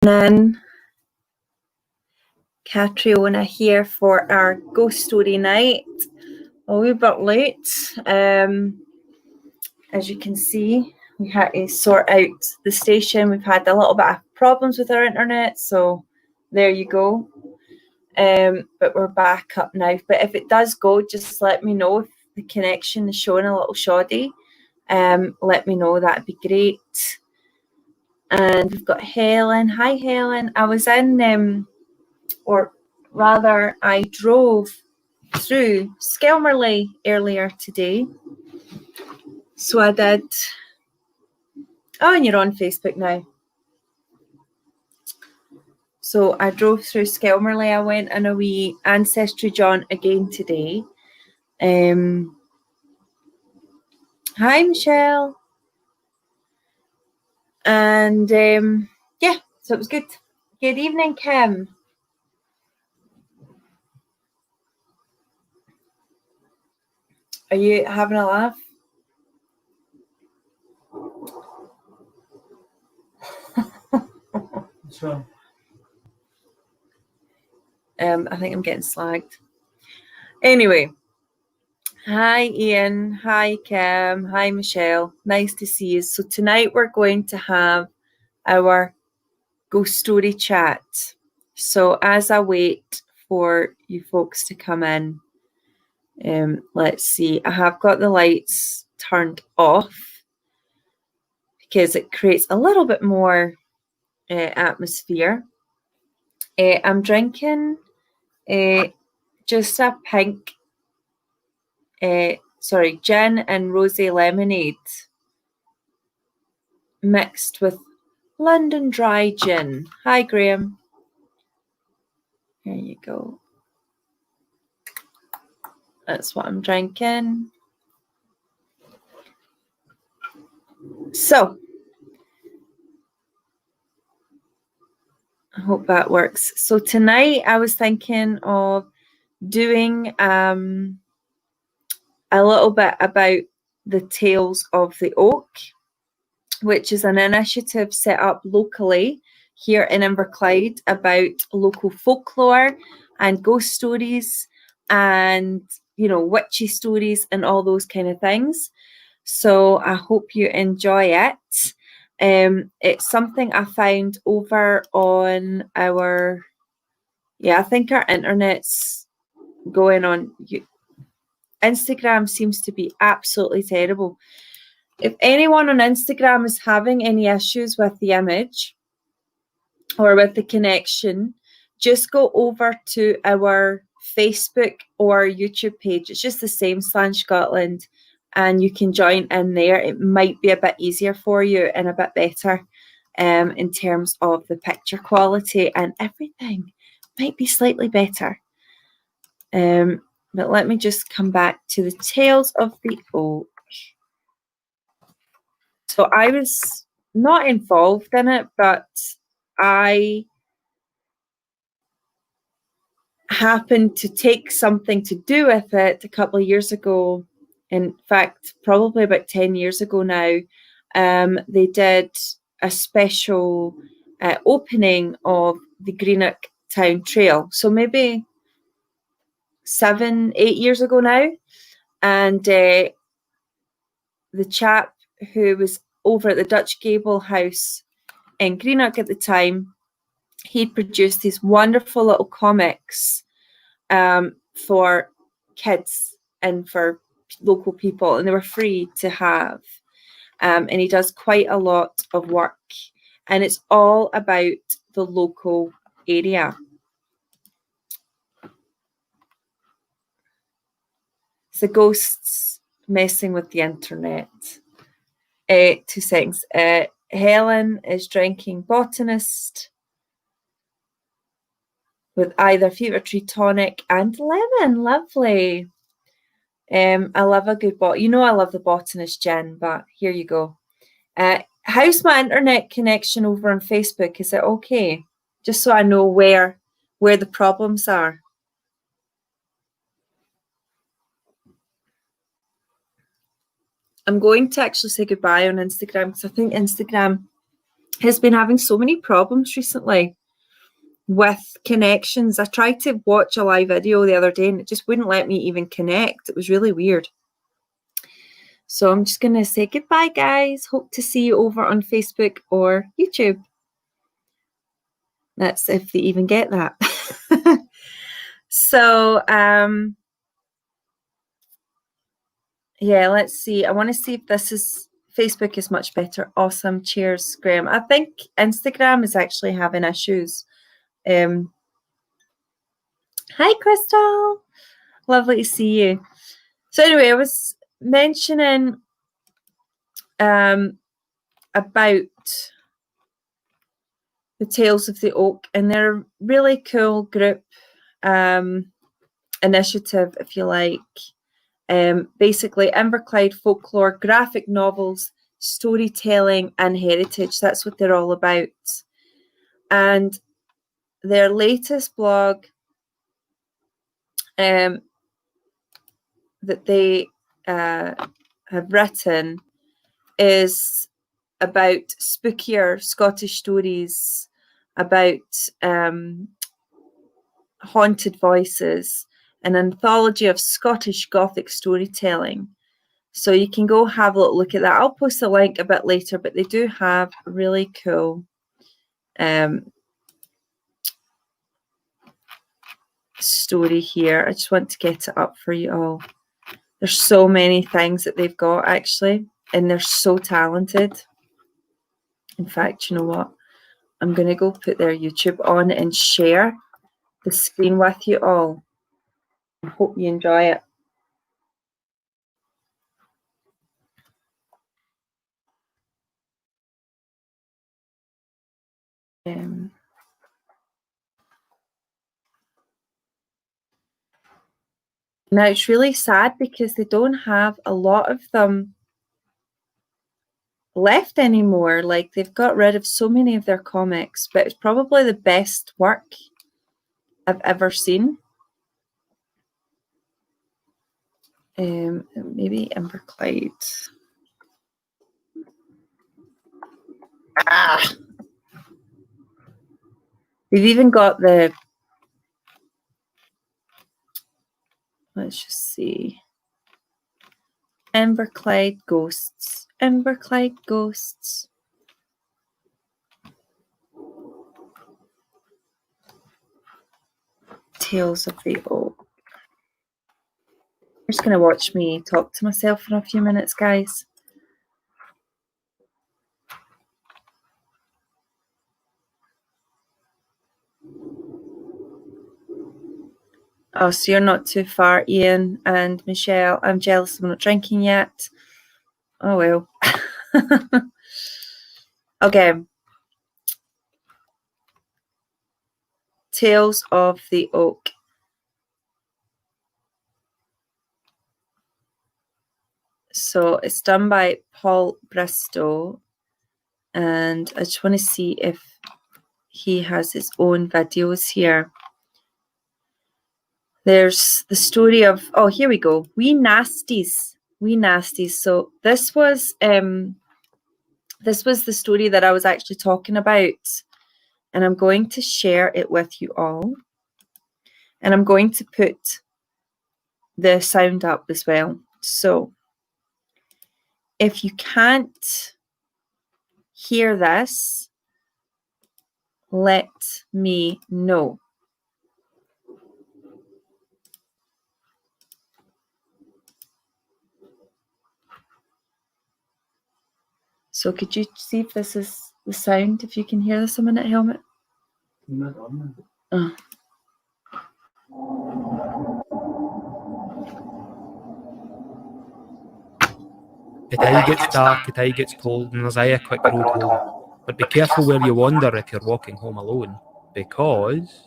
evening. Catriona here for our ghost story night. A wee bit late. As you can see, we had to sort out the station. We've had a little bit of problems with our internet, so there you go. But we're back up now. But if it does go, just let me know if the connection is showing a little shoddy. Let me know, that'd be great. And we've got Helen. Hi, Helen. I was in, or rather, I drove through Skelmerley earlier today. So I did. Oh, and you're on Facebook now. So I drove through Skelmerley. I went on a wee Ancestry Jaunt again today. Hi, Michelle. And yeah, so it was good. Good evening, Kim. Are you having a laugh? What's wrong? I think I'm getting slagged. Anyway, hi Ian, hi Kim, hi Michelle. Nice to see you. So tonight we're going to have our ghost story chat. So as I wait for you folks to come in, let's see. I have got the lights turned off because it creates a little bit more atmosphere. I'm drinking just a pink, gin and rosé lemonade mixed with London Dry gin. Hi, Graham. There you go. That's what I'm drinking. So, I hope that works. So tonight I was thinking of doing a little bit about the Tales of the Oak, which is an initiative set up locally here in Inverclyde about local folklore and ghost stories and, you know, witchy stories and all those kind of things. So I hope you enjoy it. It's something I found over on our, I think our internet's going on. Instagram seems to be absolutely terrible. If anyone on Instagram is having any issues with the image or with the connection, just go over to our Facebook or YouTube page. It's just the same, Slange Scotland, and you can join in there. It might be a bit easier for you and a bit better in terms of the picture quality, and everything might be slightly better. But let me just come back to the Tales of the Oak. So I was not involved in it, but I happened to take something to do with it a couple of years ago. In fact, probably about 10 years ago now. They did a special opening of the Greenock Town Trail. So maybe 7-8 years ago now. And the chap who was over at the Dutch Gable House in Greenock at the time, he produced these wonderful little comics for kids and for local people, and they were free to have. And he does quite a lot of work, and it's all about the local area. It's the ghosts messing with the internet. 2 seconds. Helen is drinking Botanist with either Fever Tree Tonic and lemon. Lovely. I love a good I love the Botanist gin, but here you go. How's my internet connection over on Facebook? Is it okay? Just so I know where the problems are. I'm going to actually say goodbye on Instagram because I think Instagram has been having so many problems recently with connections. I tried to watch a live video the other day and it just wouldn't let me even connect. It was really weird. So I'm just going to say goodbye, guys. Hope to see you over on Facebook or YouTube. That's if they even get that. So, yeah, let's see. I want to see if this is... Facebook is much better. Awesome. Cheers, Graham. I think Instagram is actually having issues. Hi, Crystal. Lovely to see you. So anyway, I was mentioning about the Tales of the Oak, and they're a really cool group initiative, if you like. Basically, Inverclyde folklore, graphic novels, storytelling, and heritage. That's what they're all about. And their latest blog that they have written is about spookier Scottish stories, about haunted voices, an anthology of Scottish Gothic storytelling. So you can go have a look at that. I'll post a link a bit later, but they do have a really cool story here. I just want to get it up for you all. There's so many things that they've got, actually, and they're so talented. In fact, you know what? I'm going to go put their YouTube on and share the screen with you all. I hope you enjoy it. Now, it's really sad because they don't have a lot of them left anymore. Like, they've got rid of so many of their comics, but it's probably the best work I've ever seen. Maybe Inverclyde. They've even got the... Let's just see. Inverclyde Ghosts. Inverclyde Ghosts. Tales of the Oak. You're just going to watch me talk to myself for a few minutes, guys. Oh, so you're not too far, Ian and Michelle. I'm jealous I'm not drinking yet. Oh, well. Okay. Tales of the Oak. So it's done by Paul Bristow. And I just want to see if he has his own videos here. There's the story of... Oh, here we go. Wee Nasties. Wee Nasties. So this was the story that I was actually talking about. And I'm going to share it with you all. And I'm going to put the sound up as well. So if you can't hear this, let me know. So could you see if this is the sound, if you can hear this a minute, Helmet? Oh. It aye gets dark, it aye gets cold, and there's aye a quick road home. But be careful where you wander if you're walking home alone, because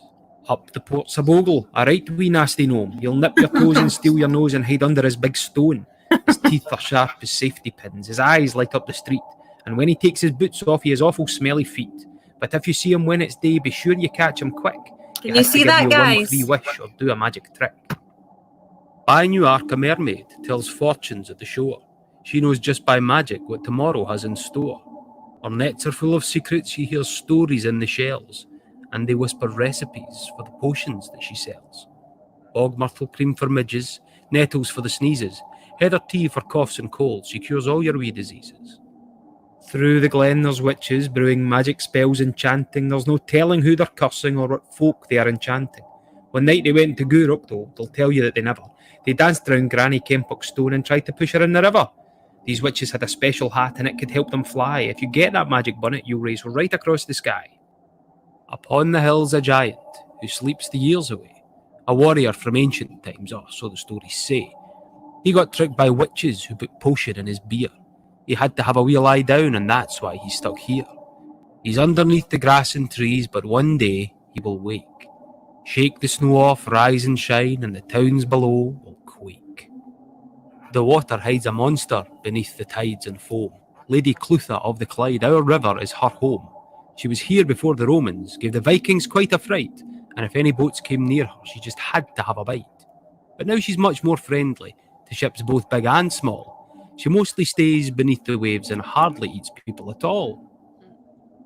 up the port's a bogle, a right wee nasty gnome. He'll nip your toes and steal your nose and hide under his big stone. His teeth are sharp as safety pins, his eyes light up the street, and when he takes his boots off, he has awful smelly feet. But if you see him when it's day, be sure you catch him quick. Can you see that, guys? One free wish or do a magic trick. By New Ark, a mermaid tells fortunes at the shore. She knows just by magic what tomorrow has in store. Her nets are full of secrets, she hears stories in the shells, and they whisper recipes for the potions that she sells. Bog myrtle cream for midges, nettles for the sneezes, heather tea for coughs and colds, she cures all your wee diseases. Through the glen there's witches, brewing magic spells and chanting, there's no telling who they're cursing or what folk they are enchanting. One night they went to Gourock though, they'll tell you that they danced round Granny Kempock's stone and tried to push her in the river. These witches had a special hat and it could help them fly. If you get that magic bonnet, you'll race right across the sky. Upon the hill's a giant who sleeps the years away, a warrior from ancient times, or so the stories say. He got tricked by witches who put potion in his beer. He had to have a wee lie down and that's why he's stuck here. He's underneath the grass and trees, but one day he will wake. Shake the snow off, rise and shine, and the towns below will quake. The water hides a monster beneath the tides and foam. Lady Clutha of the Clyde, our river, is her home. She was here before the Romans, gave the Vikings quite a fright, and if any boats came near her, she just had to have a bite. But now she's much more friendly to ships both big and small. She mostly stays beneath the waves and hardly eats people at all.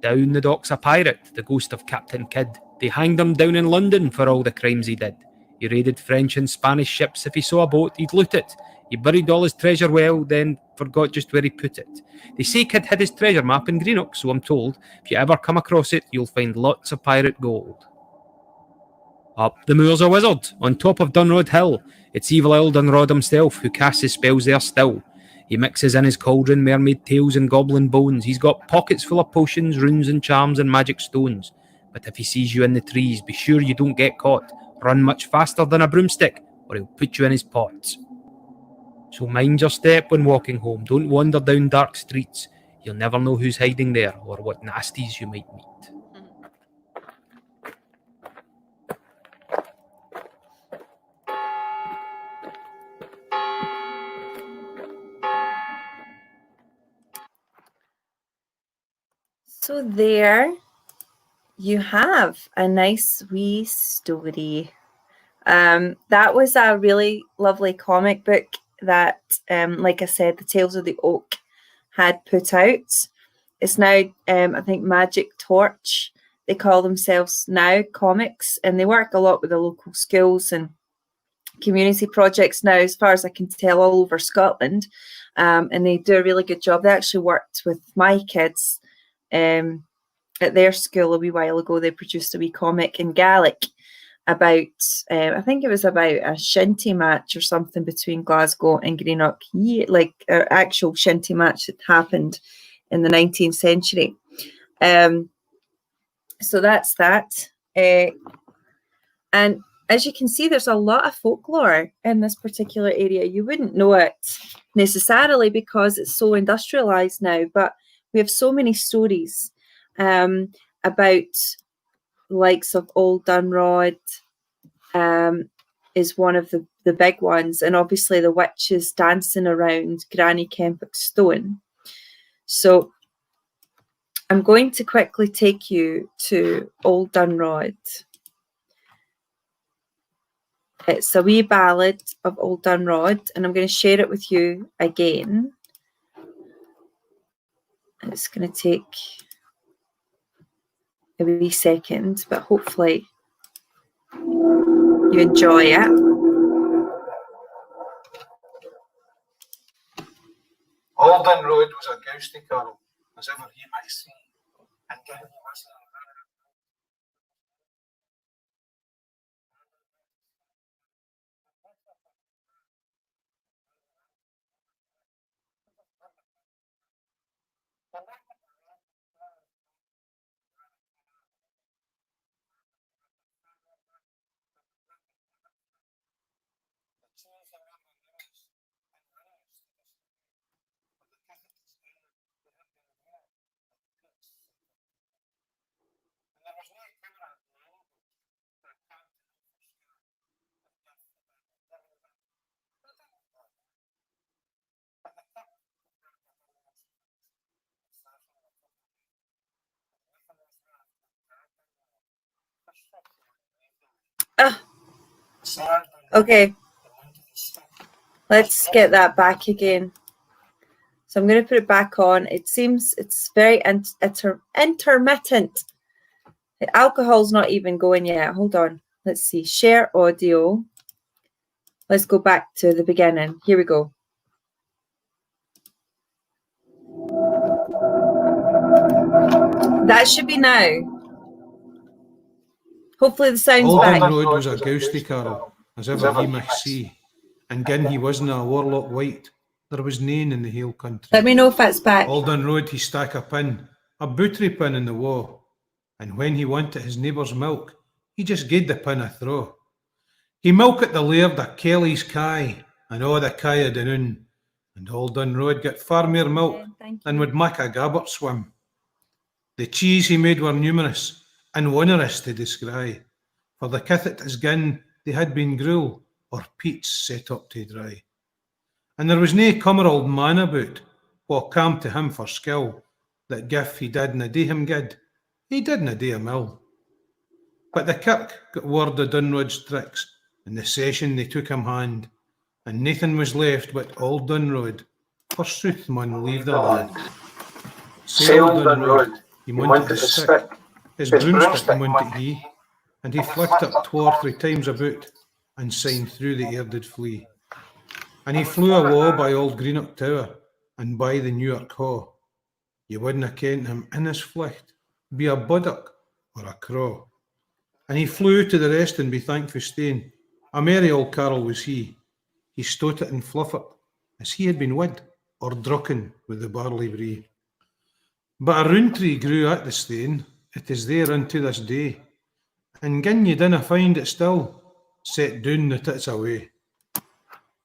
Down the docks a pirate, the ghost of Captain Kidd. They hanged him down in London for all the crimes he did. He raided French and Spanish ships. If he saw a boat, he'd loot it. He buried all his treasure well, then forgot just where he put it. They say Kidd hid his treasure map in Greenock, so I'm told. If you ever come across it, you'll find lots of pirate gold. Up the moor's a wizard, on top of Dunrod Hill. It's Evil Earl Dunrod himself, who casts his spells there still. He mixes in his cauldron mermaid tails and goblin bones. He's got pockets full of potions, runes and charms and magic stones. But if he sees you in the trees, be sure you don't get caught. Run much faster than a broomstick, or he'll put you in his pots. So mind your step when walking home. Don't wander down dark streets. You'll never know who's hiding there, or what nasties you might meet. So there you have a nice wee story. That was a really lovely comic book that, like I said, the Tales of the Oak had put out. It's now, I think, Magic Torch. They call themselves now Comics, and they work a lot with the local schools and community projects now, as far as I can tell, all over Scotland. And they do a really good job. They actually worked with my kids at their school a wee while ago. They produced a wee comic in Gaelic about, I think it was about a shinty match or something between Glasgow and Greenock, like an actual shinty match that happened in the 19th century. So that's that. And as you can see, there's a lot of folklore in this particular area. You wouldn't know it necessarily because it's so industrialized now, but we have so many stories about the likes of Old Dunrod is one of the big ones, and obviously the witches dancing around Granny Kempock's stone. So I'm going to quickly take you to Old Dunrod. It's a wee ballad of Old Dunrod, and I'm going to share it with you again. It's going to take a wee second, but hopefully you enjoy it. Old Dunrod was a ghostly carol, as ever he might see, and given he was Okay, let's get that back again. So I'm going to put it back on. It seems it's very intermittent. The alcohol's not even going yet. Hold on. Let's see. Share audio. Let's go back to the beginning. Here we go. That should be now. Hopefully the sound's Alden back. Road was a ghosty carl, as ever he might see, and gin he wasna a warlock wight, there was nane in the hill country. Let me know if that's back. Alden Road he stack a pin, a boutry pin in the wa', and when he wanted his neighbour's milk, he just gaed the pin a throw. He milked the laird of Kelly's kye, and a' the kye of Dunoon, and Alden Road got far more milk than would mak a gabbert swim. The cheese he made were numerous, and wondrous to descry, for the kithit as gin they had been gruel, or peats set up to dry. And there was nae cummer old man about, wha cam to him for skill, that gif he didna do him good, he didna do a mill. But the kirk got word of Dunrod's tricks, and the session they took him hand, and naething was left but old Dunrod, forsooth maun leave the land. Say old Dunrod, he wanted his stick, his broomstick wanted he, and he flicked it 2 or 3 times about, and syne through the air did flee. And he flew awa by old Greenock Tower, and by the Newark Haw. You wouldna ken him in his flight, be a buddock or a crow. And he flew to the rest and be thankful staying. A merry old carl was he. He stoat it and fluff it, as he had been wid, or drucken with the barley bree. But a roon tree grew at the stane, it is there unto this day, and gin ye dinna find it still, set down that it's away.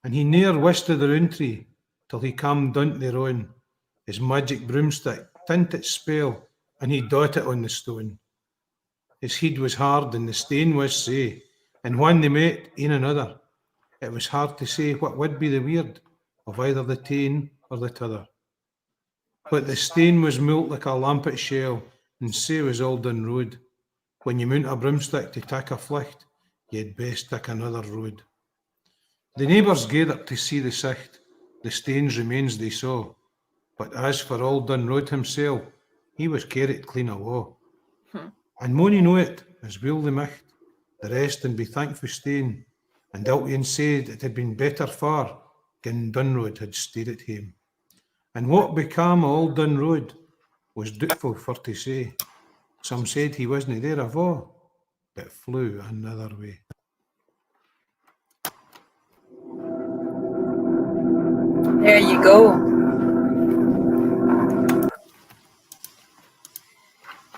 And he ne'er wist of the roon tree, till he cam down the roan, his magic broomstick tint its spell, and he dot it on the stone. His head was hard and the stane was sae, and when they met een another, it was hard to say what would be the weird of either the tane or the t'other. But the stane was molt like a lampet shell, and sae was Alden Road. When you mount a broomstick to tak a flicht, ye'd best tak another road. The neighbours gathered to see the sicht, the stane's remains they saw, but as for Alden Road himself, he was carried clean awa. And mony know it, as well they micht, the rest and be thankful staying, and Iltien said it had been better far, gin Dunrod had stayed at hame. And what became of old Dunrod was doubtful for to say. Some said he wasna there ava, but flew another way. There you go.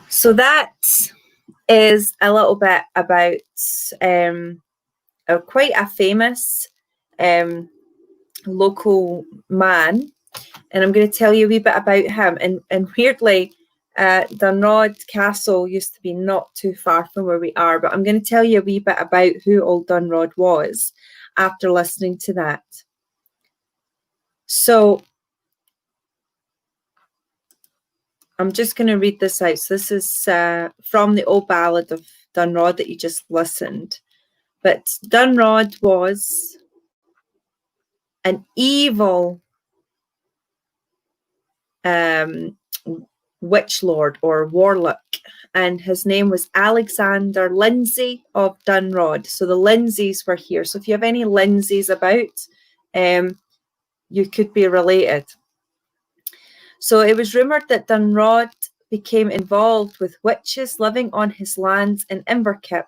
So that is a little bit about quite a famous local man, and I'm going to tell you a wee bit about him. And weirdly, Dunrod Castle used to be not too far from where we are, but I'm going to tell you a wee bit about who old Dunrod was after listening to that. So I'm just going to read this out. So this is from the old ballad of Dunrod that you just listened. But Dunrod was an evil witch lord or warlock, and his name was Alexander Lindsay of Dunrod. So the Lindsays were here. So if you have any Lindsays about, you could be related. So it was rumoured that Dunrod became involved with witches living on his lands in Inverkip,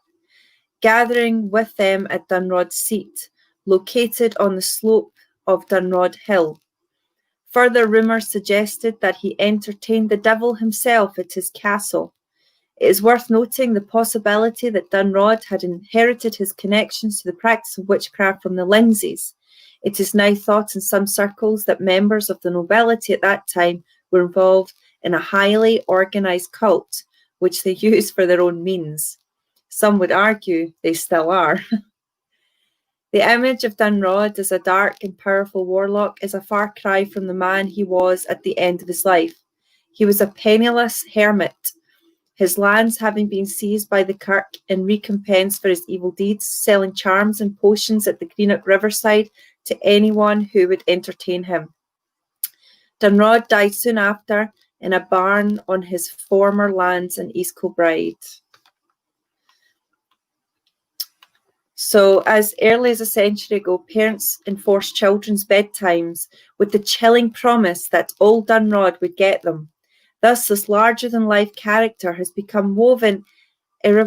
gathering with them at Dunrod's seat, located on the slope of Dunrod Hill. Further rumours suggested that he entertained the devil himself at his castle. It is worth noting the possibility that Dunrod had inherited his connections to the practice of witchcraft from the Lindsays. It is now thought in some circles that members of the nobility at that time were involved in a highly organised cult, which they used for their own means. Some would argue they still are. The image of Dunrod as a dark and powerful warlock is a far cry from the man he was at the end of his life. He was a penniless hermit, his lands having been seized by the Kirk in recompense for his evil deeds, selling charms and potions at the Greenock riverside to anyone who would entertain him. Dunrod died soon after in a barn on his former lands in East Kilbride. So as early as a century ago, parents enforced children's bedtimes with the chilling promise that old Dunrod would get them. Thus, this larger-than-life character has become woven into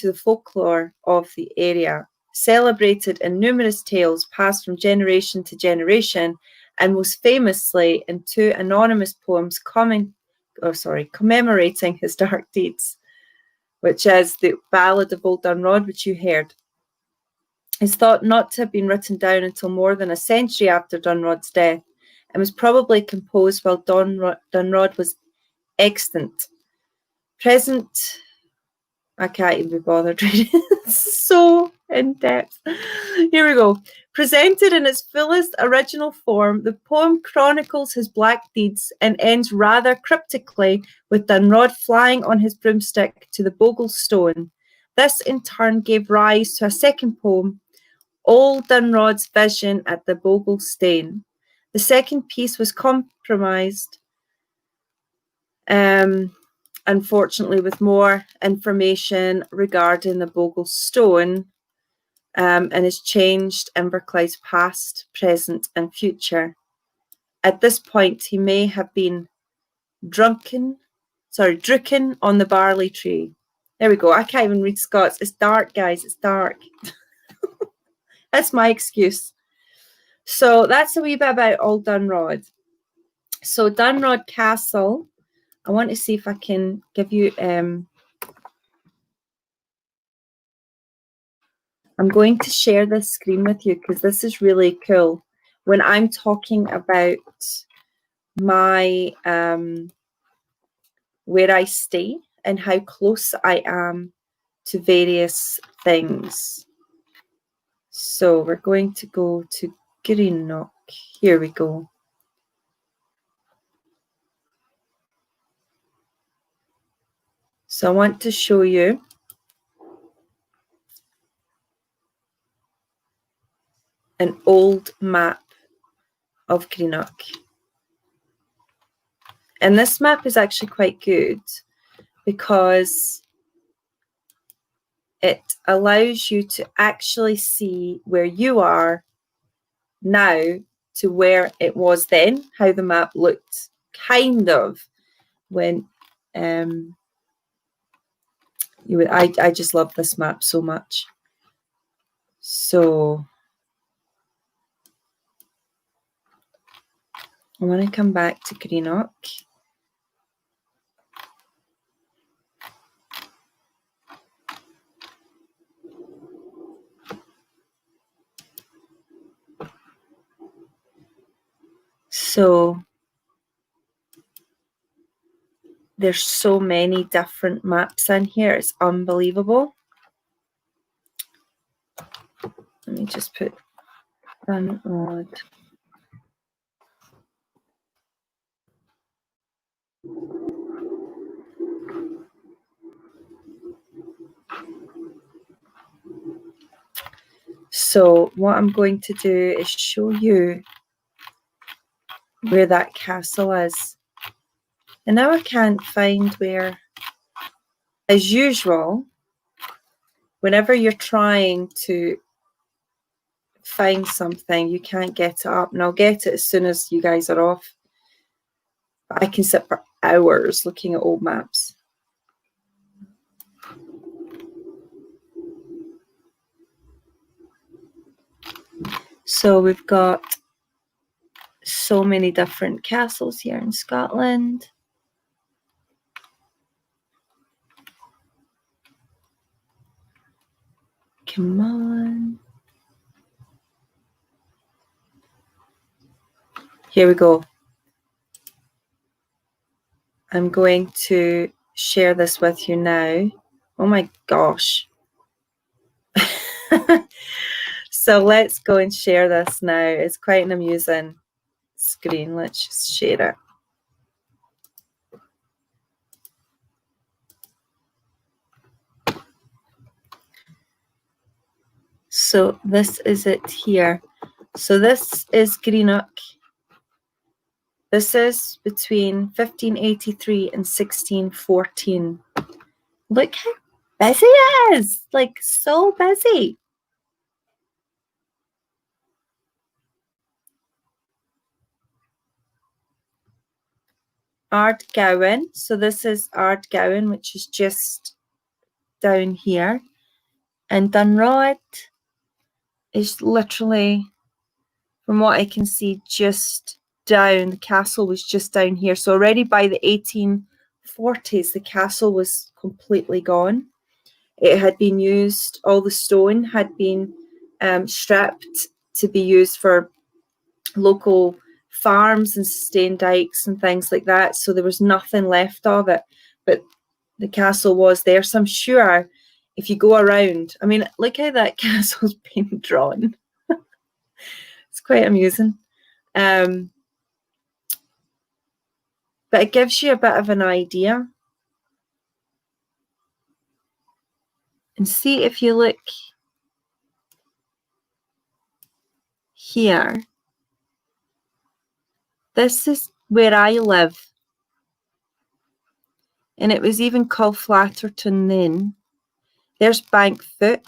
the folklore of the area, celebrated in numerous tales passed from generation to generation, and most famously in two anonymous poems commemorating his dark deeds, which is the Ballad of Old Dunrod, which you heard. Is thought not to have been written down until more than a century after Dunrod's death, and was probably composed while Dunrod was extant. Present, I can't even be bothered reading. It's so in depth. Here we go. Presented in its fullest original form, the poem chronicles his black deeds and ends rather cryptically with Dunrod flying on his broomstick to the Bogle Stone. This in turn gave rise to a second poem, Old Dunrod's Vision at the Bogle Stane. The second piece was compromised, unfortunately, with more information regarding the Bogle Stone, and has changed Inverclyde's past, present, and future. At this point, he may have been drucken on the barley tree. There we go. I can't even read Scots. It's dark, guys. It's dark. That's my excuse. So that's a wee bit about Old Dunrod. So Dunrod Castle, I want to see if I can give you, I'm going to share this screen with you because this is really cool. When I'm talking about my, where I stay and how close I am to various things. So we're going to go to Greenock. Here we go. So I want to show you an old map of Greenock. And this map is actually quite good because it allows you to actually see where you are now to where it was then, how the map looked, kind of, when I just love this map so much. So I want to come back to Greenock. So there's so many different maps in here. It's unbelievable. Let me just put Dunrod. So what I'm going to do is show you where that castle is. And now I can't find where, as usual, whenever you're trying to find something, you can't get it up. And I'll get it as soon as you guys are off. But I can sit for hours looking at old maps. So we've got so many different castles here in Scotland. Come on. Here we go. I'm going to share this with you now. Oh my gosh. So let's go and share this now. It's quite an amusing screen. Let's just share it. So this is it here. So this is Greenock. This is between 1583 and 1614. Look how busy it is, like so busy. Ardgowan. So this is Ardgowan, which is just down here. And Dunrod is literally, from what I can see, just down. The castle was just down here. So already by the 1840s, the castle was completely gone. It had been used, all the stone had been stripped to be used for local farms and sustain dikes and things like that. So there was nothing left of it. But the castle was there. So I'm sure if you go around, I mean, look how that castle's been drawn. It's quite amusing. But it gives you a bit of an idea. And see if you look here. This is where I live. And it was even called Flatterton then. There's Bankfoot.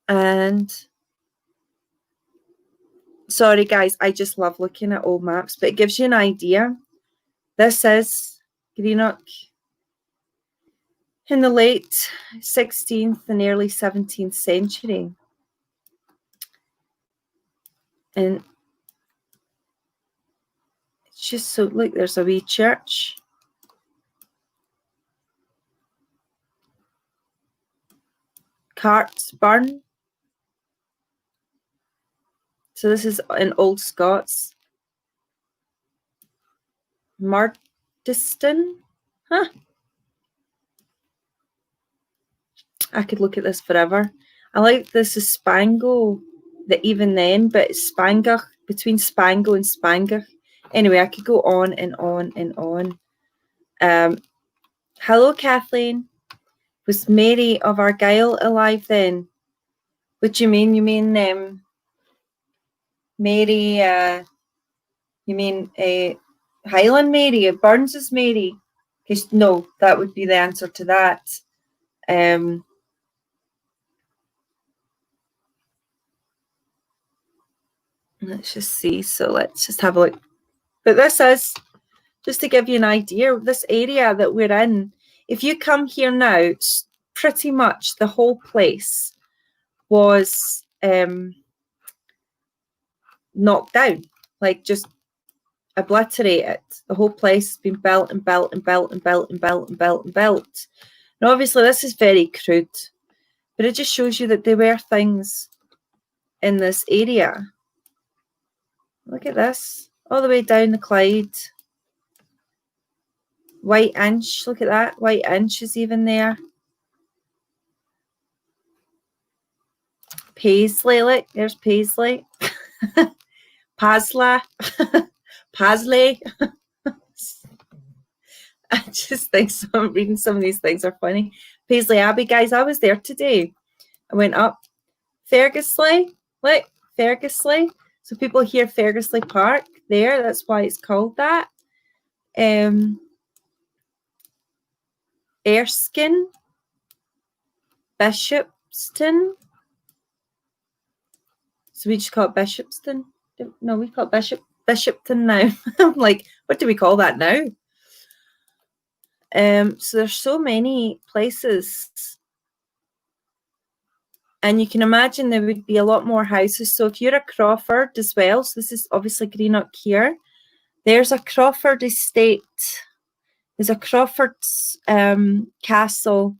And sorry guys, I just love looking at old maps, but it gives you an idea. This is Greenock in the late 16th and early 17th century. And it's just so, look, there's a wee church. Carts Burn. So this is in Old Scots. Murdiston. Huh. I could look at this forever. I like this is Spango, that even then, but it's Spangach, between Spango and Spangach. Anyway, I could go on and on and on. Hello, Kathleen. Was Mary of Argyll alive then? What do you mean? You mean Mary, you mean Highland Mary, Burns's Mary? Because no, that would be the answer to that. Let's just see. So let's just have a look. But this is, just to give you an idea, this area that we're in, if you come here now, pretty much the whole place was knocked down, like just obliterated. The whole place has been built and built and built and built and built and built and built. Now, obviously, this is very crude, but it just shows you that there were things in this area. Look at this, all the way down the Clyde. White Inch, look at that. White Inch is even there. Paisley, look, there's Paisley. Pasla. Pasley. I just think reading some of these things are funny. Paisley Abbey, guys, I was there today. I went up. Fergusley, look, Fergusley. So people hear Fergusley Park there. That's why it's called that. Erskine, Bishopston. So we just call it Bishopston. No, we call it Bishopton now. I'm like, what do we call that now? So there's so many places. And you can imagine there would be a lot more houses. So if you're a Crawford as well, so this is obviously Greenock here. There's a Crawford estate. There's a Crawford's castle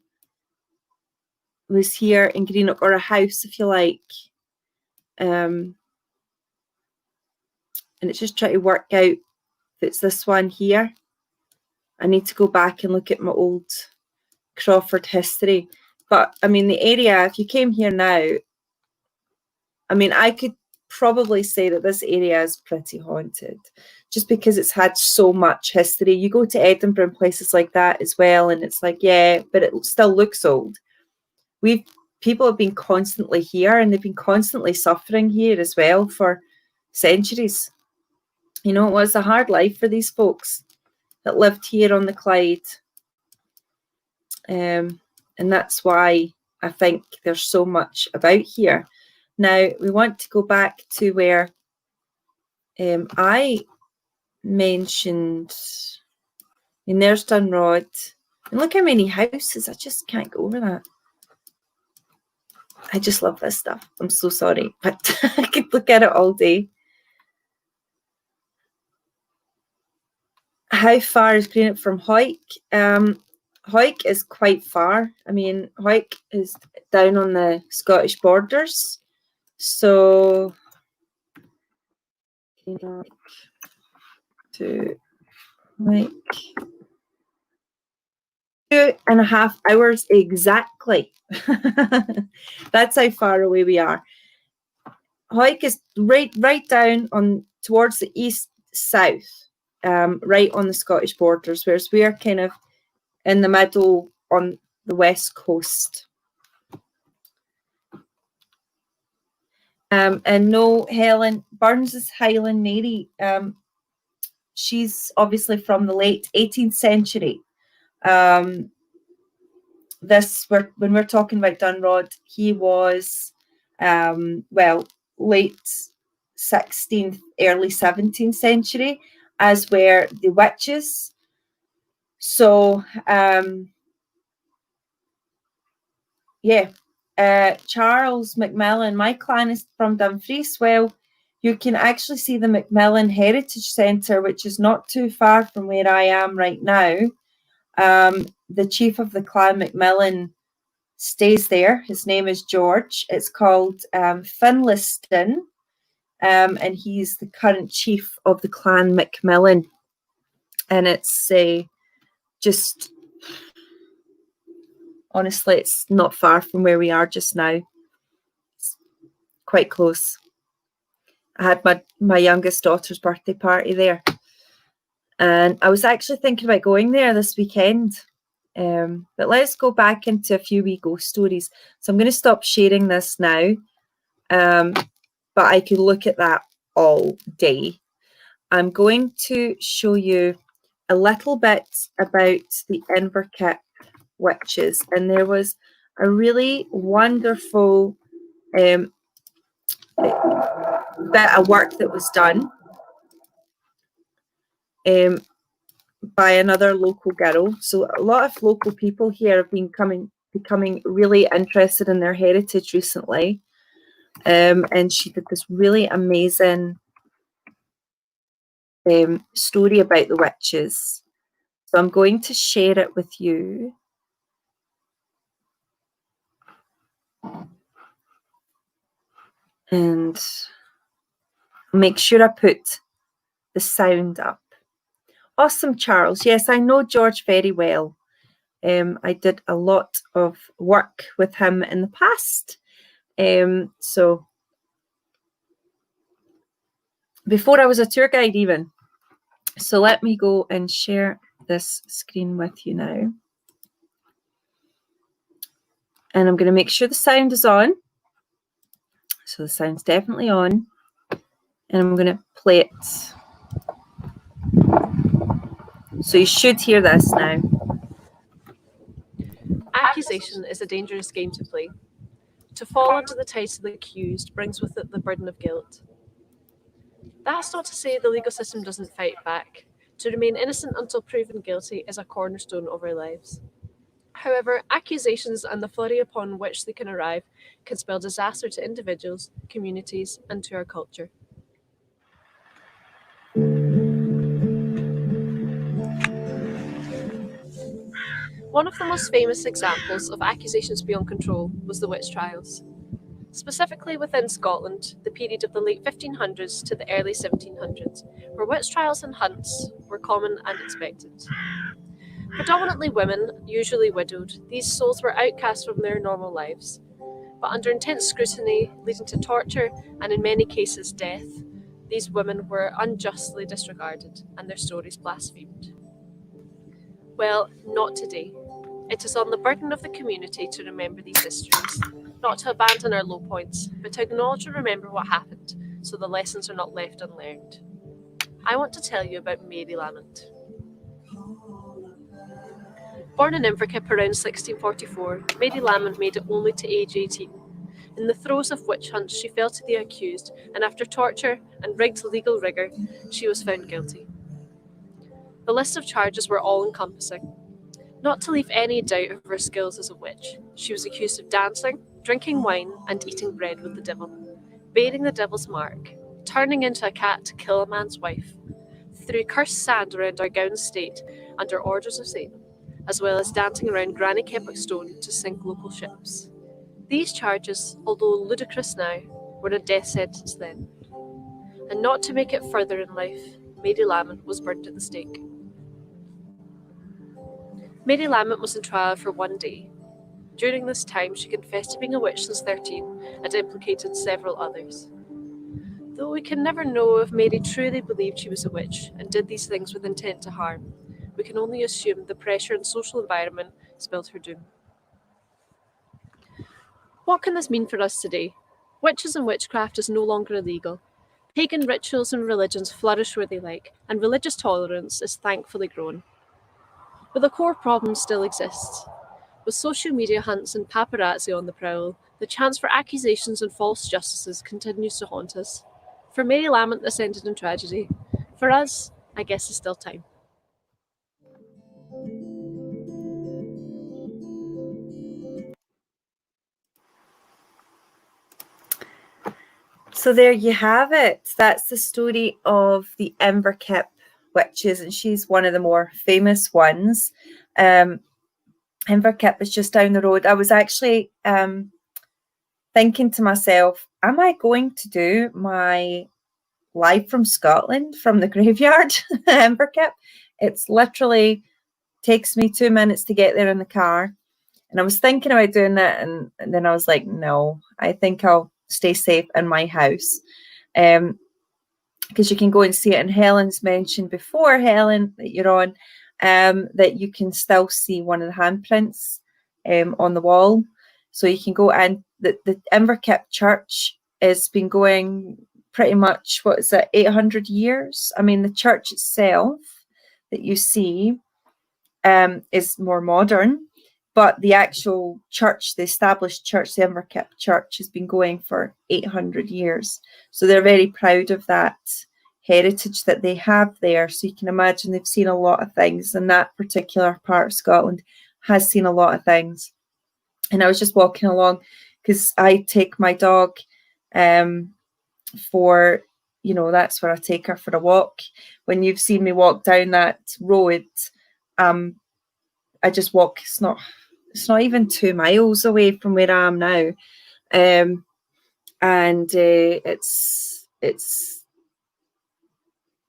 was here in Greenock, or a house, if you like. And it's just trying to work out if it's this one here. I need to go back and look at my old Crawford history. But, I mean, the area, if you came here now, I mean, I could probably say that this area is pretty haunted, just because it's had so much history. You go to Edinburgh and places like that as well, and it's like, yeah, but it still looks old. We've people have been constantly here, and they've been constantly suffering here as well for centuries. You know, it was a hard life for these folks that lived here on the Clyde. And that's why I think there's so much about here. Now, we want to go back to where I mentioned, and there's Dunrod. And look how many houses. I just can't go over that. I just love this stuff. I'm so sorry, but I could look at it all day. How far is Greenock from Hawick? Hawick is quite far. I mean, Hawick is down on the Scottish borders. So, Greenock to Hawick. 2.5 hours exactly. That's how far away we are. Hawick is right down on towards the east south, right on the Scottish borders, whereas we're kind of in the middle on the west coast. And no, Helen Burns is Highland Mary. She's obviously from the late 18th century. When we're talking about Dunrod, he was late 16th, early 17th century, as were the witches. So Charles Macmillan, my clan is from Dumfries. Well, you can actually see the Macmillan Heritage Centre, which is not too far from where I am right now. The chief of the clan, Macmillan, stays there. His name is George. It's called Finlayston, and he's the current chief of the clan Macmillan. And it's just, honestly, it's not far from where we are just now. It's quite close. I had my youngest daughter's birthday party there. And I was actually thinking about going there this weekend. But let's go back into a few wee ghost stories. So I'm going to stop sharing this now. But I could look at that all day. I'm going to show you a little bit about the Inverkip witches. And there was a really wonderful bit of work that was done by another local girl. So a lot of local people here have been becoming really interested in their heritage recently. And she did this really amazing story about the witches. So I'm going to share it with you. And make sure I put the sound up. Awesome, Charles. Yes, I know George very well. I did a lot of work with him in the past. So before I was a tour guide even. So let me go and share this screen with you now. And I'm going to make sure the sound is on. So the sound's definitely on. And I'm going to play it. So you should hear this now. Accusation is a dangerous game to play. To fall under the title of the accused brings with it the burden of guilt. That's not to say the legal system doesn't fight back. To remain innocent until proven guilty is a cornerstone of our lives. However, accusations and the flurry upon which they can arrive can spell disaster to individuals, communities, and to our culture. One of the most famous examples of accusations beyond control was the witch trials. Specifically within Scotland, the period of the late 1500s to the early 1700s, where witch trials and hunts were common and expected. Predominantly women, usually widowed, these souls were outcast from their normal lives. But under intense scrutiny, leading to torture and in many cases death, these women were unjustly disregarded and their stories blasphemed. Well, not today. It is on the burden of the community to remember these histories, not to abandon our low points, but to acknowledge and remember what happened, so the lessons are not left unlearned. I want to tell you about Mary Lamont. Born in Inverkip around 1644, Mary Lamont made it only to age 18. In the throes of witch hunts, she fell to the accused, and after torture and rigged legal rigour, she was found guilty. The list of charges were all-encompassing. Not to leave any doubt of her skills as a witch, she was accused of dancing, drinking wine, and eating bread with the devil, bearing the devil's mark, turning into a cat to kill a man's wife, threw cursed sand around our gown state under orders of Satan, as well as dancing around Granny Keppoch Stone to sink local ships. These charges, although ludicrous now, were a death sentence then. And not to make it further in life, Mary Lamont was burnt at the stake. Mary Lamont was in trial for 1 day. During this time, she confessed to being a witch since 13 and implicated several others. Though we can never know if Mary truly believed she was a witch and did these things with intent to harm, we can only assume the pressure and social environment spelled her doom. What can this mean for us today? Witches and witchcraft is no longer illegal. Pagan rituals and religions flourish where they like, and religious tolerance is thankfully grown. But the core problem still exists. With social media hunts and paparazzi on the prowl, the chance for accusations and false justices continues to haunt us. For Mary Lamont, this ended in tragedy. For us, I guess there's still time. So there you have it. That's the story of the Inverkip witches, and she's one of the more famous ones. Inverkip is just down the road. I was actually thinking to myself, am I going to do my live from Scotland from the graveyard, Inverkip? It's literally takes me 2 minutes to get there in the car. And I was thinking about doing that, and then I was like, no, I think I'll stay safe in my house. Because you can go and see it. And Helen's mentioned before, Helen, that you're on, that you can still see one of the handprints on the wall. So you can go, and the Inverkip Church has been going pretty much, 800 years? I mean, the church itself that you see is more modern, but the actual church, the established church, the Inverkip Church, has been going for 800 years. So they're very proud of that heritage that they have there. So you can imagine they've seen a lot of things, and that particular part of Scotland has seen a lot of things. And I was just walking along, because I take my dog for, that's where I take her for a walk. When you've seen me walk down that road, I just walk. It's not even 2 miles away from where I am now, and it's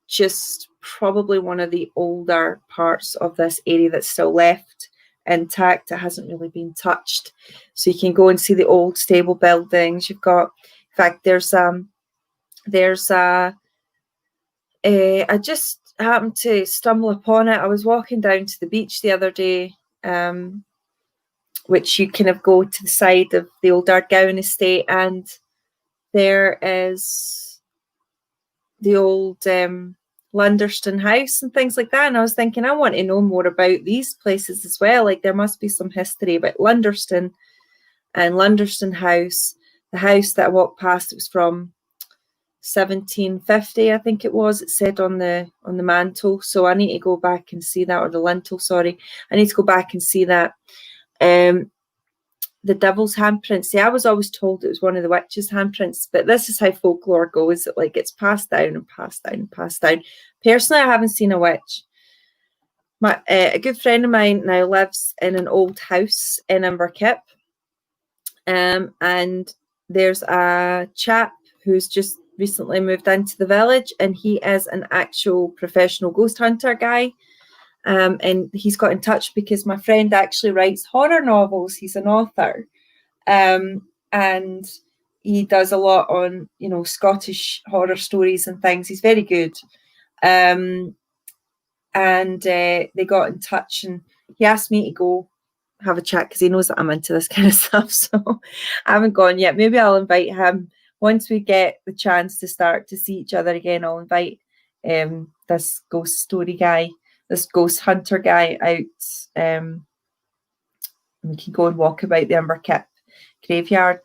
just probably one of the older parts of this area that's still left intact. It hasn't really been touched, so you can go and see the old stable buildings. You've got, in fact, there's I just happened to stumble upon it. I was walking down to the beach the other day, which you kind of go to the side of the old Ardgowan estate, and there is the old Lunderston House and things like that. And I was thinking, I want to know more about these places as well. Like, there must be some history about Lunderston and Lunderston House. The house that I walked past, it was from 1750, I think it was. It said on the mantle. So I need to go back and see that, or the lintel, sorry. I need to go back and see that. The devil's handprints. See, I was always told it was one of the witches' handprints, but this is how folklore goes. It like it's passed down and passed down and passed down. Personally, I haven't seen a witch. A good friend of mine now lives in an old house in Inverkip, and there's a chap who's just recently moved into the village, and he is an actual professional ghost hunter guy. And he's got in touch because my friend actually writes horror novels. He's an author, and he does a lot on, Scottish horror stories and things. He's very good. And they got in touch, and he asked me to go have a chat because he knows that I'm into this kind of stuff. So I haven't gone yet. Maybe I'll invite him once we get the chance to start to see each other again. I'll invite this ghost story guy, this ghost hunter guy out. We can go and walk about the Inverkip graveyard.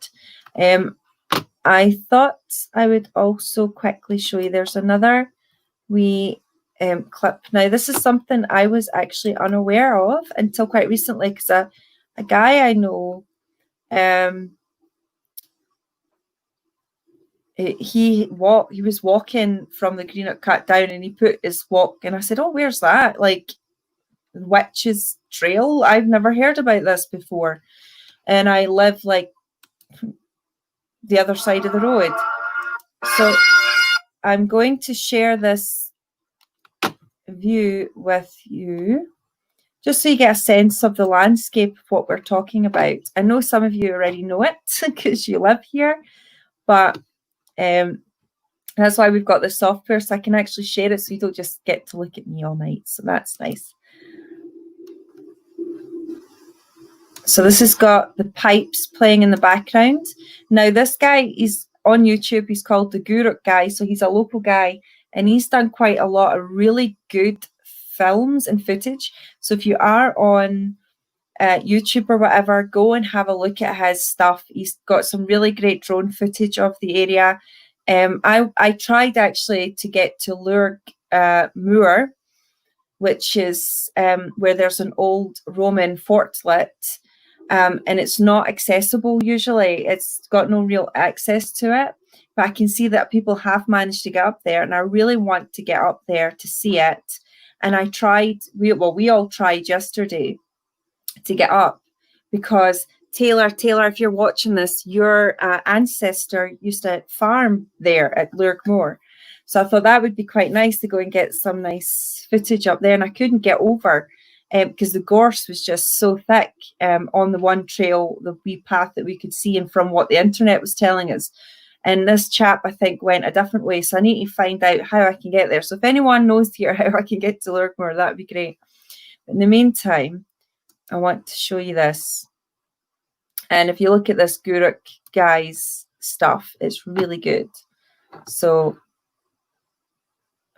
I thought I would also quickly show you, there's another wee clip. Now, this is something I was actually unaware of until quite recently, because a guy I know, he was walking from the Greenock Cut down, and he put his walk, and I said, oh, where's that? Like, Witch's Trail? I've never heard about this before. And I live like the other side of the road. So I'm going to share this view with you, just so you get a sense of the landscape of what we're talking about. I know some of you already know it because you live here, but that's why we've got the software, so I can actually share it so you don't just get to look at me all night. So that's nice. So this has got the pipes playing in the background. Now, this guy is on YouTube. He's called the Guruk Guy. So he's a local guy, and he's done quite a lot of really good films and footage. So if you are on YouTube or whatever, go and have a look at his stuff. He's got some really great drone footage of the area. I tried actually to get to Lurg Moor, which is where there's an old Roman fortlet. And it's not accessible usually. It's got no real access to it. But I can see that people have managed to get up there, and I really want to get up there to see it. And I tried, we all tried yesterday to get up, because Taylor, if you're watching this, your ancestor used to farm there at Lurg Moor. So I thought that would be quite nice to go and get some nice footage up there. And I couldn't get over because the gorse was just so thick on the one trail, the wee path that we could see, and from what the internet was telling us. And this chap, I think, went a different way. So I need to find out how I can get there. So if anyone knows here how I can get to Lurg Moor, that would be great. But in the meantime, I want to show you this. And if you look at this Guruk guy's stuff, it's really good. So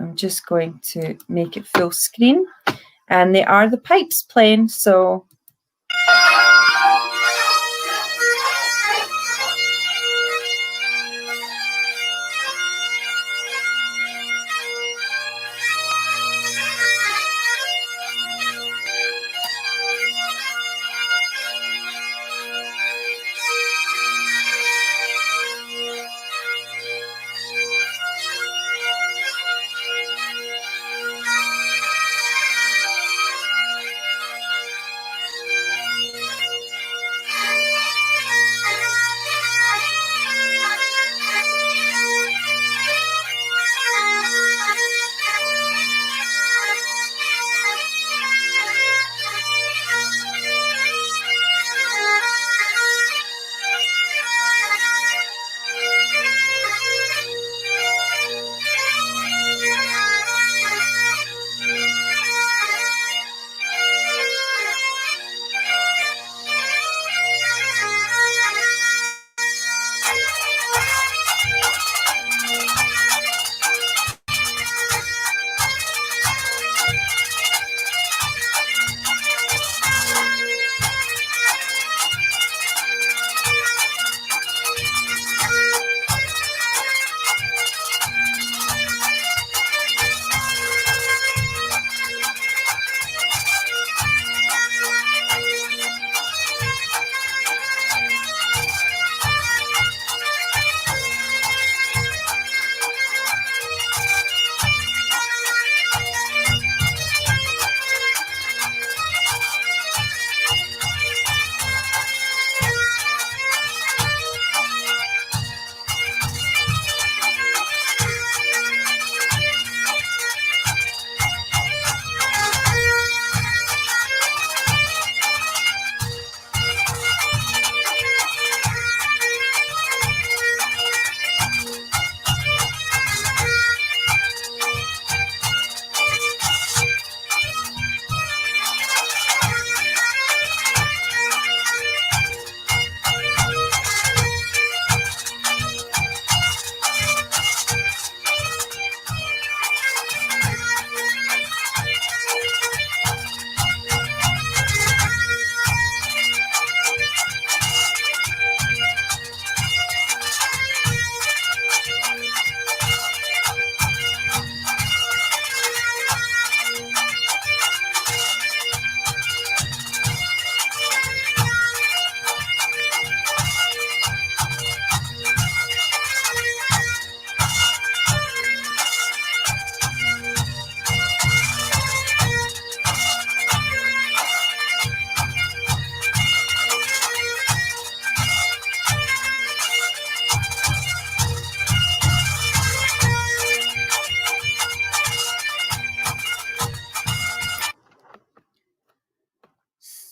I'm just going to make it full screen. And they are the pipes playing, so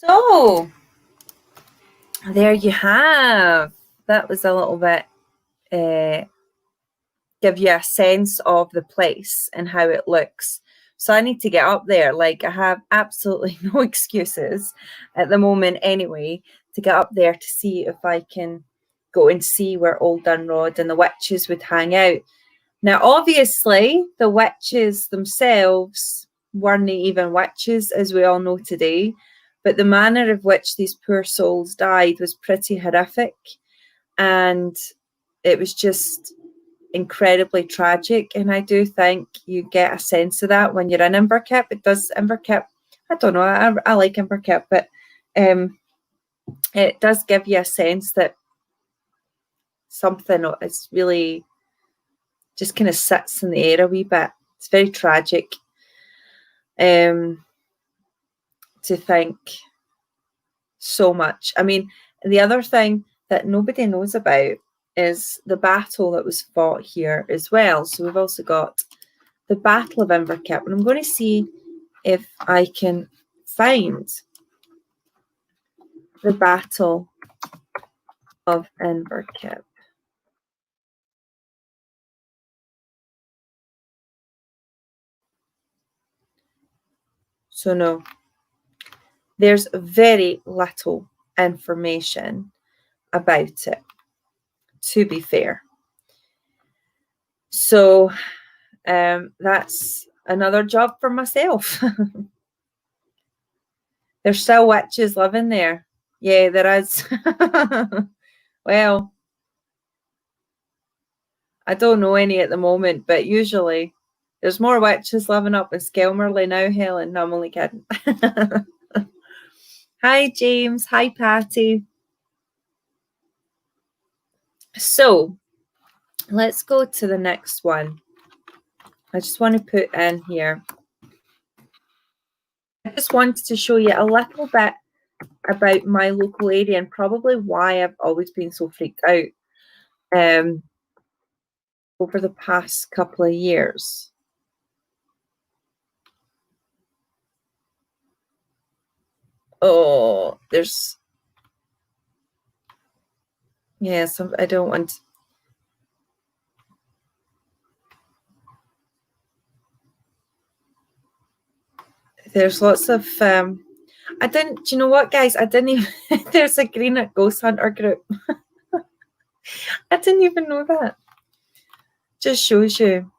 So there you have. That was a little bit give you a sense of the place and how it looks. So I need to get up there. Like, I have absolutely no excuses at the moment anyway to get up there to see if I can go and see where Old Dunrod and the witches would hang out. Now, obviously, the witches themselves weren't even witches, as we all know today, but the manner of which these poor souls died was pretty horrific, and it was just incredibly tragic. And I do think you get a sense of that when you're in Inverkip. It does, Inverkip, I don't know, I like Inverkip, but it does give you a sense that something is really just kind of sits in the air a wee bit. It's very tragic to think so much. I mean, the other thing that nobody knows about is the battle that was fought here as well. So we've also got the Battle of Inverkip, and I'm going to see if I can find the Battle of Inverkip. So no, there's very little information about it, to be fair. So that's another job for myself. There's still witches living there. Yeah, there is. Well, I don't know any at the moment, but usually there's more witches living up in Skelmerley now, Helen. No, I'm only kidding. Hi, James. Hi, Patty. So let's go to the next one. I just want to put in here. I just wanted to show you a little bit about my local area and probably why I've always been so freaked out over the past couple of years. Oh, there's, yeah, some, I don't want, there's lots of, I didn't, do you know what, guys? I didn't even, there's a Greenock Ghost Hunter group. I didn't even know that. Just shows you.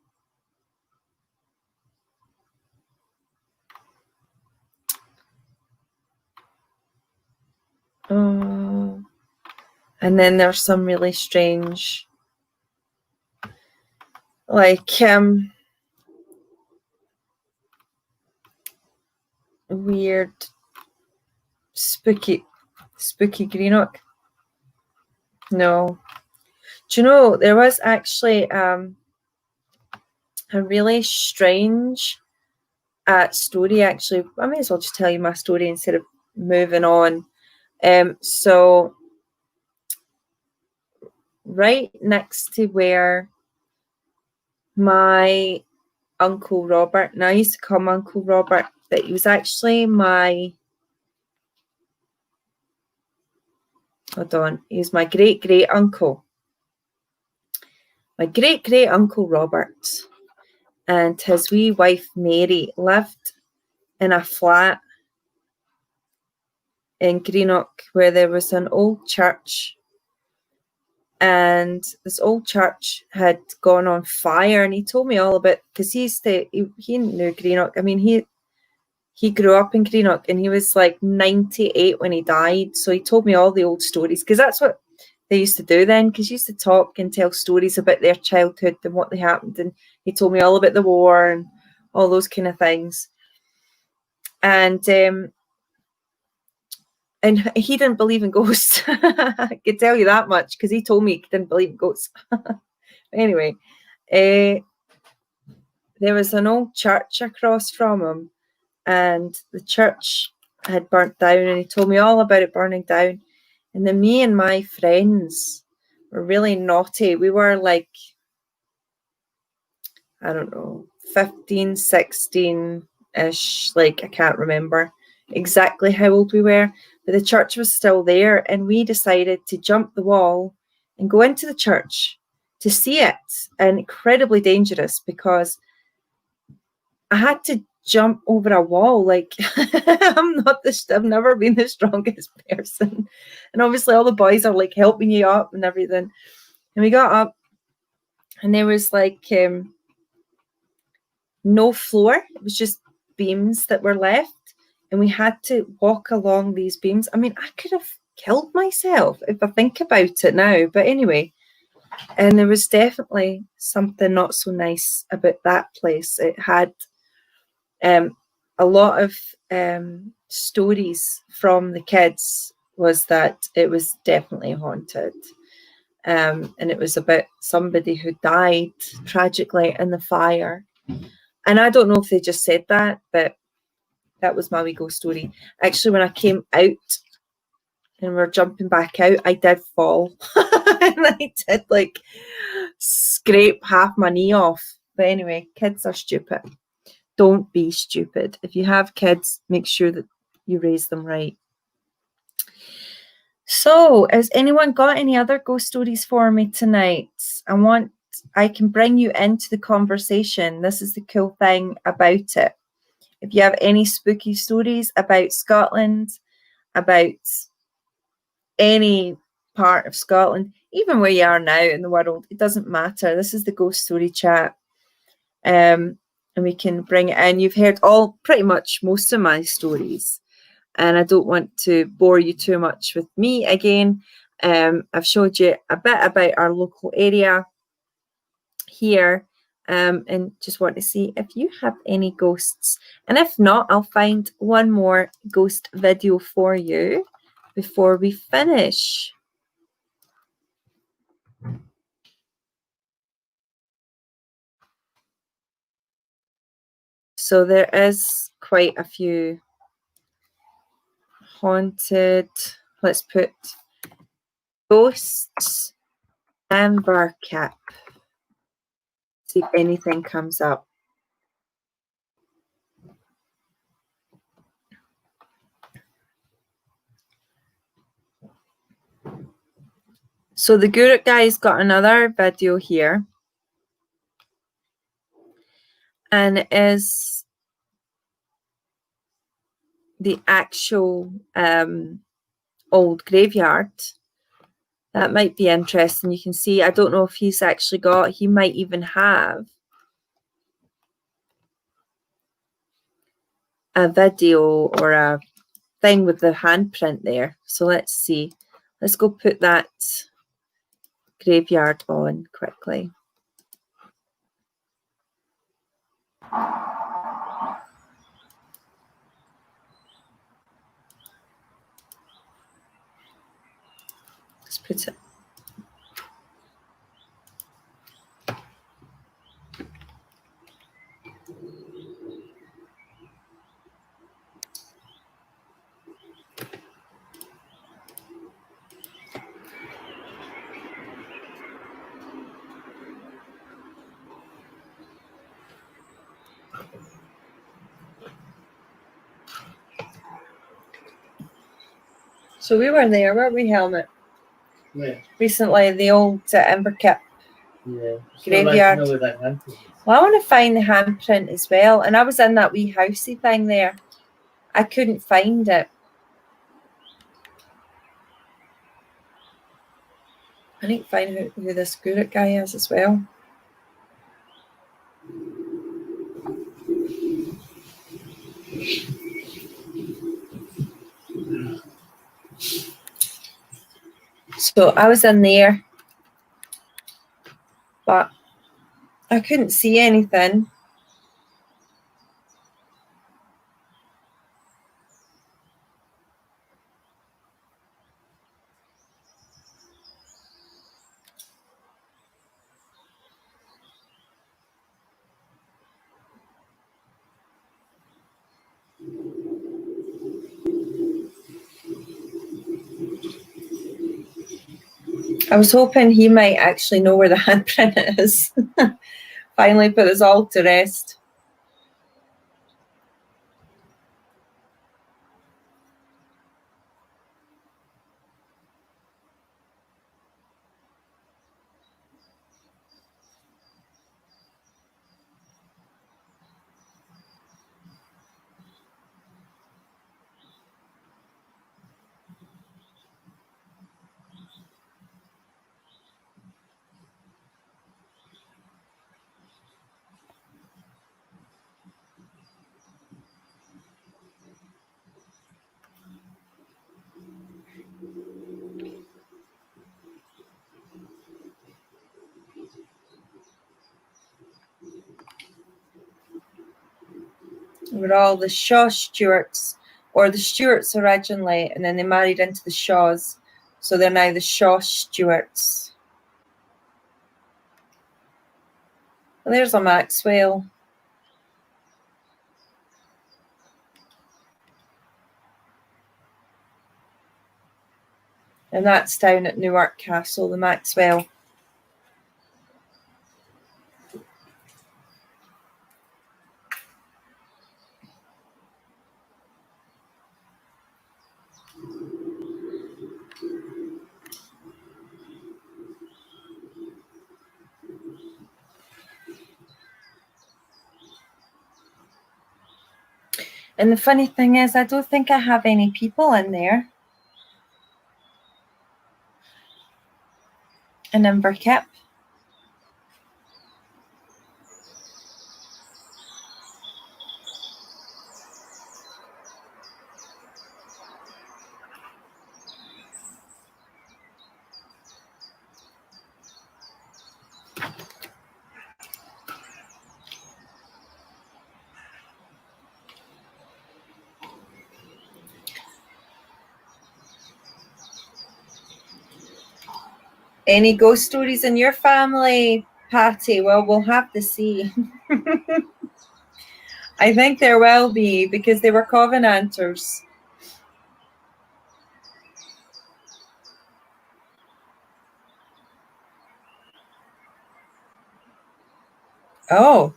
Oh, and then there's some really strange, like, weird, spooky Greenock. No. Do you know, there was actually a really strange story, actually. I may as well just tell you my story instead of moving on. So right next to where my Uncle Robert, now I used to call him Uncle Robert, but he was actually my, hold on, he's my great uncle. My great uncle Robert and his wee wife Mary lived in a flat in Greenock where there was an old church, and this old church had gone on fire, and he told me all about, because he knew Greenock. I mean, he grew up in Greenock, and he was like 98 when he died, so he told me all the old stories, because that's what they used to do then, because he used to talk and tell stories about their childhood and what they happened, and he told me all about the war and all those kind of things. And he didn't believe in ghosts. I could tell you that much, because he told me he didn't believe in ghosts. Anyway, there was an old church across from him, and the church had burnt down, and he told me all about it burning down. And then me and my friends were really naughty. We were like, I don't know, 15, 16-ish, like, I can't remember. exactly how old we were, but the church was still there, and we decided to jump the wall and go into the church to see it. And incredibly dangerous, because I had to jump over a wall. Like, I've never been the strongest person. And obviously all the boys are like helping you up and everything. And we got up, and there was like no floor. It was just beams that were left. And we had to walk along these beams. I mean, I could have killed myself if I think about it now. But anyway, and there was definitely something not so nice about that place. It had a lot of stories from the kids was that it was definitely haunted. And it was about somebody who died tragically in the fire. And I don't know if they just said that, but that was my wee ghost story. Actually, when I came out and we're jumping back out, I did fall. And I did like scrape half my knee off. But anyway, kids are stupid. Don't be stupid. If you have kids, make sure that you raise them right. So, has anyone got any other ghost stories for me tonight? I can bring you into the conversation. This is the cool thing about it. If you have any spooky stories about Scotland, about any part of Scotland, even where you are now in the world, it doesn't matter. This is the ghost story chat. And we can bring it in. You've heard pretty much most of my stories, and I don't want to bore you too much with me again. I've showed you a bit about our local area here, and just want to see if you have any ghosts. And if not, I'll find one more ghost video for you before we finish. So there is quite a few haunted, let's put ghosts and Inverkip. See if anything comes up. So the Guruk guy's got another video here, and it is the actual old graveyard. That might be interesting. You can see, I don't know if he's actually he might even have a video or a thing with the handprint there. So let's see. Let's go put that graveyard on quickly. Let's put it. So we were there, weren't we, Helmut? Where? Recently, the old Inverkip Yeah. graveyard. So like, no, Well, I want to find the handprint as well. And I was in that wee housey thing there. I couldn't find it. I need to find out who this Guruk guy is as well. So I was in there, but I couldn't see anything. I was hoping he might actually know where the handprint is. Finally put us all to rest. were all the Shaw Stuarts, or the Stuarts originally, and then they married into the Shaws. So they're now the Shaw Stuarts. Well, there's a Maxwell. And that's down at Newark Castle, the Maxwell. And the funny thing is, I don't think I have any people in there. In Inverkip. Any ghost stories in your family, Patty? Well, we'll have to see. I think there will be, because they were Covenanters. Oh.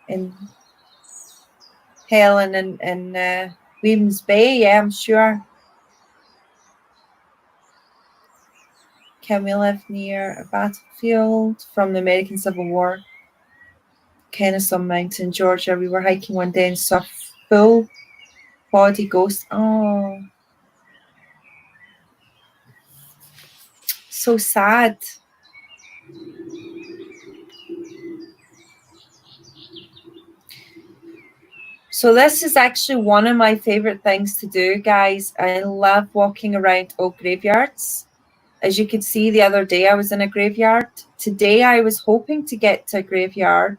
In Helen and Weems Bay, yeah, I'm sure. Can we live near a battlefield from the American Civil War? Kennesaw Mountain, Georgia. We were hiking one day and saw full body ghost. Oh, so sad. So this is actually one of my favorite things to do, guys. I love walking around old graveyards. As you could see the other day, I was in a graveyard. Today, I was hoping to get to a graveyard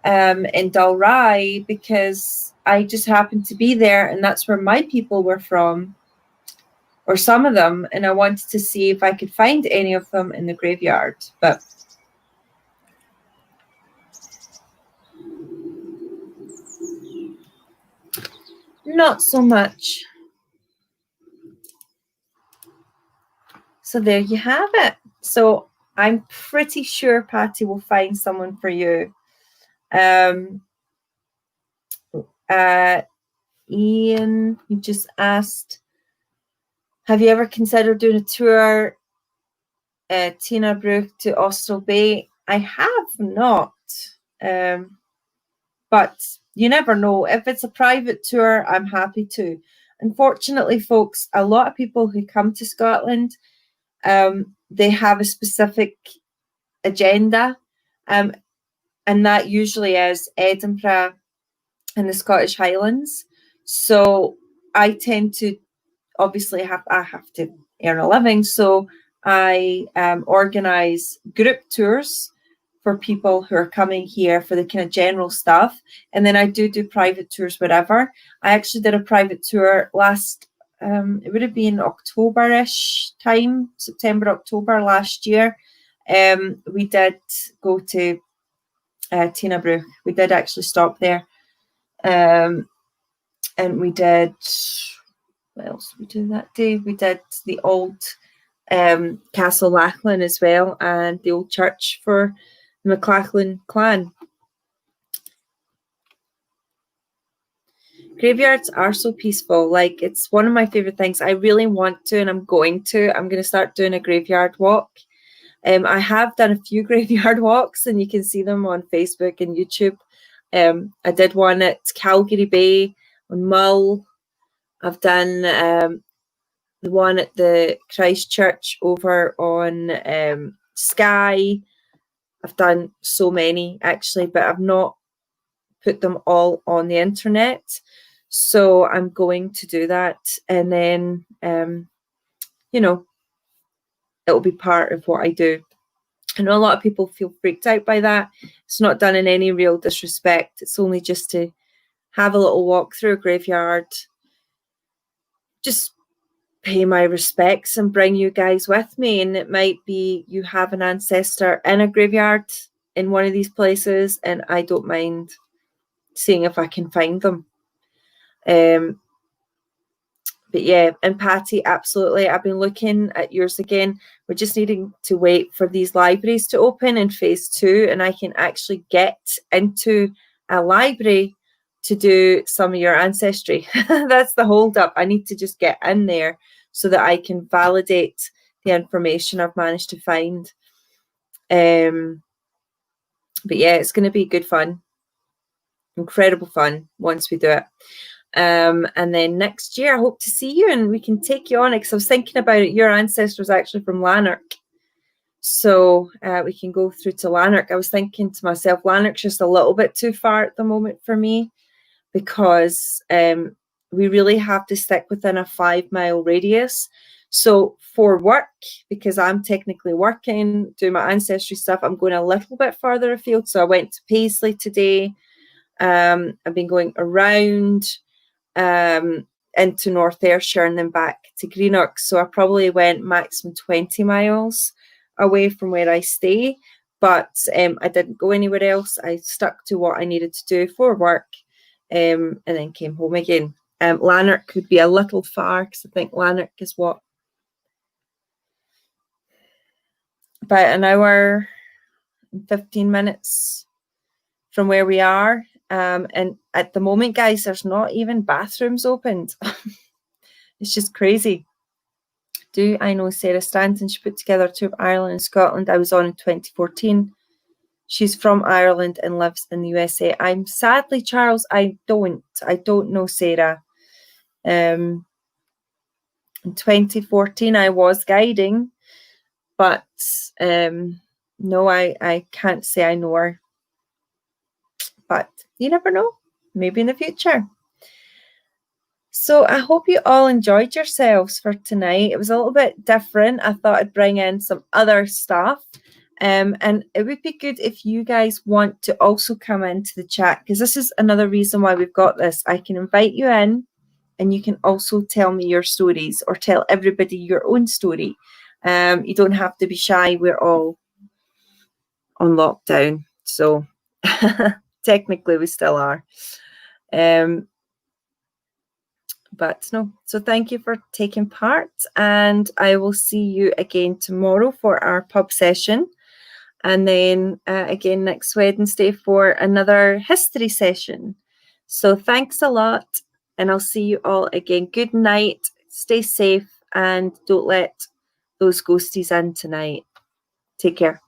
in Dalry because I just happened to be there, and that's where my people were from, or some of them, and I wanted to see if I could find any of them in the graveyard, but not so much. So there you have it. So I'm pretty sure Patty will find someone for you. Ian, you just asked, have you ever considered doing a tour, Tina Brook to Austral Bay? I have not, but you never know. If it's a private tour, I'm happy to. Unfortunately, folks, a lot of people who come to Scotland, they have a specific agenda, and that usually is Edinburgh and the Scottish Highlands. So I tend to, obviously, I have to earn a living, so I organise group tours for people who are coming here for the kind of general stuff, and then I do private tours wherever. I actually did a private tour last, it would have been October-ish time, September, October last year. We did go to Tina Brook. We did actually stop there. And we did, what else did we do that day? We did the old Castle Lachlan as well, and the old church for the McLachlan clan. Graveyards are so peaceful. Like, it's one of my favorite things. I really want to, and I'm going to start doing a graveyard walk. I have done a few graveyard walks, and you can see them on Facebook and YouTube. I did one at Calgary Bay on Mull. I've done the one at the Christchurch over on Skye. I've done so many, actually, but I've not put them all on the internet. So I'm going to do that. And then, you know, it'll be part of what I do. I know a lot of people feel freaked out by that. It's not done in any real disrespect. It's only just to have a little walk through a graveyard, just pay my respects and bring you guys with me. And it might be you have an ancestor in a graveyard in one of these places, and I don't mind seeing if I can find them. But yeah, and Patty, absolutely. I've been looking at yours again. We're just needing to wait for these libraries to open in phase 2, and I can actually get into a library to do some of your ancestry. That's the hold up. I need to just get in there so that I can validate the information I've managed to find. But yeah, it's going to be good fun. Incredible fun once we do it. And then next year I hope to see you and we can take you on it, because I was thinking about it. Your ancestors actually from Lanark, so we can go through to Lanark. I was thinking to myself, Lanark's just a little bit too far at the moment for me, because we really have to stick within a 5-mile radius. So for work, because I'm technically working, doing my ancestry stuff, I'm going a little bit further afield. So I went to Paisley today. I've been going around into North Ayrshire and then back to Greenock. So I probably went maximum 20 miles away from where I stay, but I didn't go anywhere else. I stuck to what I needed to do for work, and then came home again. Lanark could be a little far, because I think Lanark is what, about an hour and 15 minutes from where we are. And at the moment, guys, there's not even bathrooms opened. It's just crazy. Do I know Sarah Stanton? She put together a tour of Ireland and Scotland. I was on in 2014. She's from Ireland and lives in the USA. I'm sadly, Charles, I don't know Sarah. In 2014, I was guiding, but no, I can't say I know her. But you never know, maybe in the future. So I hope you all enjoyed yourselves for tonight. It was a little bit different. I thought I'd bring in some other stuff. And it would be good if you guys want to also come into the chat, because this is another reason why we've got this. I can invite you in and you can also tell me your stories, or tell everybody your own story. You don't have to be shy. We're all on lockdown. So technically we still are. But no, so thank you for taking part, and I will see you again tomorrow for our pub session, and then again next Wednesday for another history session. So thanks a lot, and I'll see you all again. Good night, stay safe, and don't let those ghosties in tonight. Take care.